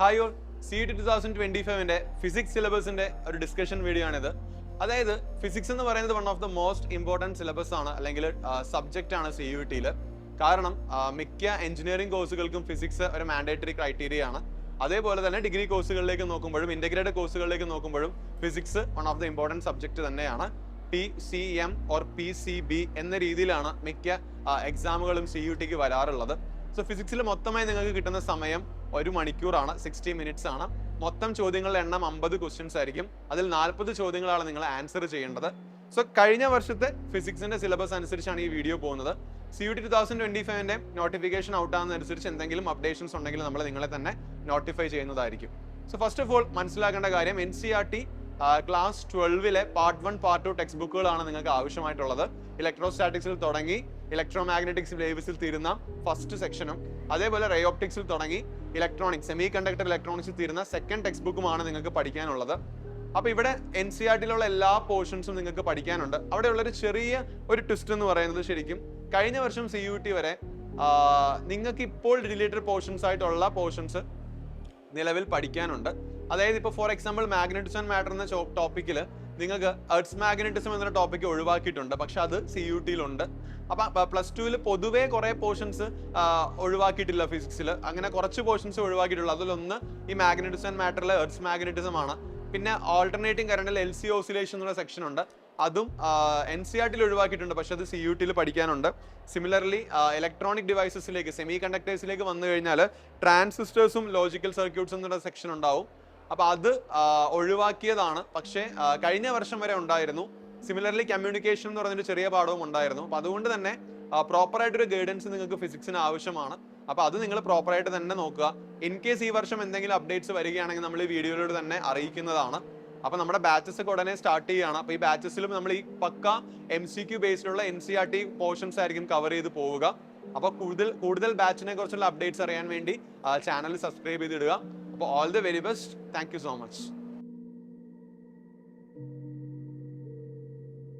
Hi all, CET 2025 physics സിലബസിന്റെ ഒരു discussion video ആണിത്. അതായത് ഫിസിക്സ് എന്ന് പറയുന്നത് one of the most important syllabus ആണ്, അല്ലെങ്കിൽ സബ്ജക്റ്റ് ആണ് CUT-യിൽ. കാരണം മിക്ക എഞ്ചിനീയറിംഗ് കോഴ്സുകൾക്കും ഫിസിക്സ് ഒരു മാൻഡേറ്ററി ക്രൈറ്റീരിയ ആണ്. അതേപോലെ തന്നെ ഡിഗ്രി കോഴ്സുകളിലേക്ക് നോക്കുമ്പോഴും ഇന്റഗ്രേറ്റഡ് കോഴ്സുകളിലേക്ക് നോക്കുമ്പോഴും physics one of the important subject തന്നെയാണ്. PCM ഓർ PCB എന്ന രീതിയിലാണ് മിക്ക എക്സാമുകളും CUT-ക്ക് വരാറുള്ളത്. സോ ഫിസിക്സിൽ മൊത്തമായി നിങ്ങൾക്ക് കിട്ടുന്ന സമയം 1 മണിക്കൂറാണ്, 60 മിനിറ്റ്സ് ആണ്. മൊത്തം ചോദ്യങ്ങളുടെ എണ്ണം 50 ക്വസ്റ്റ്യൻസ് ആയിരിക്കും. അതിൽ 40 ചോദ്യങ്ങളാണ് നിങ്ങൾ ആൻസർ ചെയ്യേണ്ടത്. സോ കഴിഞ്ഞ വർഷത്തെ ഫിസിക്സിന്റെ സിലബസ് അനുസരിച്ചാണ് ഈ വീഡിയോ പോകുന്നത്. CUT 2025 നോട്ടിഫിക്കേഷൻ ഔട്ട് ആകുന്നതനുസരിച്ച് എന്തെങ്കിലും അപ്ഡേഷൻസ് ഉണ്ടെങ്കിൽ നമ്മൾ നിങ്ങളെ തന്നെ നോട്ടിഫൈ ചെയ്യുന്നതായിരിക്കും. സോ ഫസ്റ്റ് ഓഫ് ഓൾ മനസ്സിലാക്കേണ്ട കാര്യം, NCERT ക്ലാസ് 12-ലെ പാർട്ട് 1 പാർട്ട് 2 ടെക്സ്റ്റ് ബുക്കുകളാണ് നിങ്ങൾക്ക് ആവശ്യമായിട്ടുള്ളത്. ഇലക്ട്രോസ്റ്റാറ്റിക്സിൽ തുടങ്ങി ഇലക്ട്രോ മാഗ്നറ്റിക്സ് വേവ്സിൽ തീരുന്ന ഫസ്റ്റ് സെക്ഷനും, അതേപോലെ റേ ഓപ്റ്റിക്സിൽ തുടങ്ങി ഇലക്ട്രോണിക്സ് സെമി കണ്ടക്ടർ ഇലക്ട്രോണിക്സിൽ തീരുന്ന സെക്കൻഡ് ടെക്സ്റ്റ് ബുക്കുമാണ് നിങ്ങൾക്ക് പഠിക്കാനുള്ളത്. അപ്പോൾ ഇവിടെ NCERT-ലുള്ള എല്ലാ പോർഷൻസും നിങ്ങൾക്ക് പഠിക്കാനുണ്ട്. അവിടെയുള്ളൊരു ചെറിയ ഒരു ട്വിസ്റ്റ് എന്ന് പറയുന്നത്, ശരിക്കും കഴിഞ്ഞ വർഷം CUT വരെ നിങ്ങൾക്ക് ഇപ്പോൾ റിലേറ്റഡ് പോർഷൻസ് ആയിട്ടുള്ള പോർഷൻസ് നിലവിൽ പഠിക്കാനുണ്ട്. അതായത് ഇപ്പോൾ for example magnetism and matter എന്ന ടോപ്പിക്കിൽ നിങ്ങൾക്ക് എർത്ത് മാഗ്നറ്റിസം എന്ന ടോപ്പിക്ക് ഒഴിവാക്കിയിട്ടുണ്ട്, പക്ഷെ അത് CUT-യിലുണ്ട്. അപ്പം +2-ൽ പൊതുവേ കുറേ പോർഷൻസ് ഒഴിവാക്കിയിട്ടില്ല ഫിസിക്സിൽ. അങ്ങനെ കുറച്ച് പോർഷൻസ് ഒഴിവാക്കിയിട്ടുള്ളൂ. അതിലൊന്ന് ഈ മാഗ്നറ്റിസം ആൻഡ് മാറ്ററിലെ എർത്ത് മാഗ്നറ്റിസം ആണ്. പിന്നെ ഓൾട്ടർനേറ്റിംഗ് കറണ്ടിൽ LC ഓസിലേഷൻ എന്നുള്ള സെക്ഷൻ ഉണ്ട്, അതും NCERT-ൽ ഒഴിവാക്കിയിട്ടുണ്ട്, പക്ഷെ അത് CUT-ൽ പഠിക്കാനുണ്ട്. സിമിലർലി ഇലക്ട്രോണിക് ഡിവൈസസിലേക്ക് സെമി കണ്ടക്ടേഴ്സിലേക്ക് വന്നു കഴിഞ്ഞാൽ ട്രാൻസിസ്റ്റേഴ്സും ലോജിക്കൽ സർക്യൂട്ട്സ് എന്നുള്ള സെക്ഷൻ ഉണ്ടാവും. അപ്പോൾ അത് ഒഴിവാക്കിയതാണ്, പക്ഷേ കഴിഞ്ഞ വർഷം വരെ ഉണ്ടായിരുന്നു. സിമിലർലി കമ്മ്യൂണിക്കേഷൻ എന്ന് പറഞ്ഞൊരു ചെറിയ പാഠവും ഉണ്ടായിരുന്നു. അപ്പോൾ അതുകൊണ്ട് തന്നെ പ്രോപ്പറായിട്ടൊരു ഗൈഡൻസ് നിങ്ങൾക്ക് ഫിസിക്സിന് ആവശ്യമാണ്. അപ്പോൾ അത് നിങ്ങൾ പ്രോപ്പറായിട്ട് തന്നെ നോക്കുക. ഇൻ കേസ് ഈ വർഷം എന്തെങ്കിലും അപ്ഡേറ്റ്സ് വരികയാണെങ്കിൽ നമ്മൾ ഈ വീഡിയോയിലൂടെ തന്നെ അറിയിക്കുന്നതാണ്. അപ്പോൾ നമ്മുടെ ബാച്ചസ് ഒക്കെ ഉടനെ സ്റ്റാർട്ട് ചെയ്യുകയാണ്. അപ്പോൾ ഈ ബാച്ചസിലും നമ്മൾ ഈ പക്ക MCQ ബേസ്ഡിലുള്ള NCERT പോർഷൻസ് ആയിരിക്കും കവർ ചെയ്ത് പോവുക. അപ്പോൾ കൂടുതൽ ബാച്ചിനെ കുറിച്ചുള്ള അപ്ഡേറ്റ്സ് അറിയാൻ വേണ്ടി ചാനൽ സബ്സ്ക്രൈബ് ചെയ്തിടുക. അപ്പോൾ all the very best. Thank you so much.